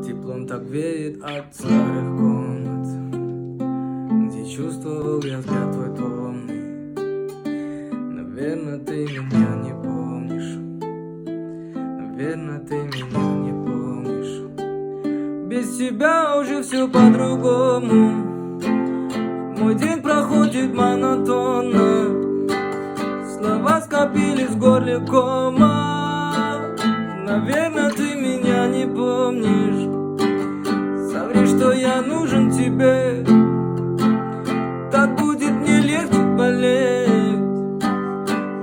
Теплом так веет от старых комнат, где чувствовал я взгляд твой томный. Наверное, ты меня не помнишь. Наверное, ты меня не помнишь. Без тебя уже все по-другому. Мой день проходит монотонно. Слова скопились в горле кома. Наверное, ты меня не помнишь. Соври, что я нужен тебе. Так будет мне легче болеть.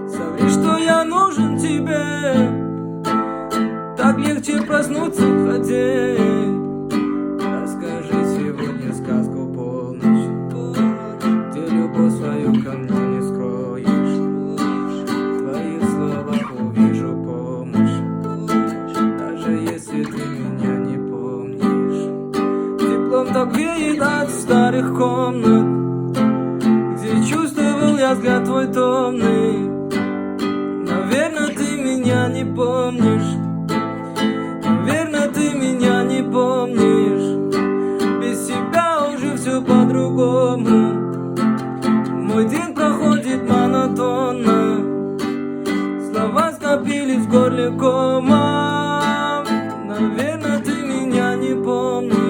Соври, что я нужен тебе. Так легче проснуться в ходе. Расскажи сегодня сказку полночь, где любовь свою ко мне не скроешь. В твоих словах увижу помощь, даже если ты меня не помнишь. Теплом так веет от старых комнат, где чувствовал я взгляд твой томный. Наверное, ты меня не помнишь. Наверное, ты меня не помнишь. Без тебя уже все по-другому. Мой день проходит монотонно. Слова скопились в горле кома. Наверное, ты меня не помнишь.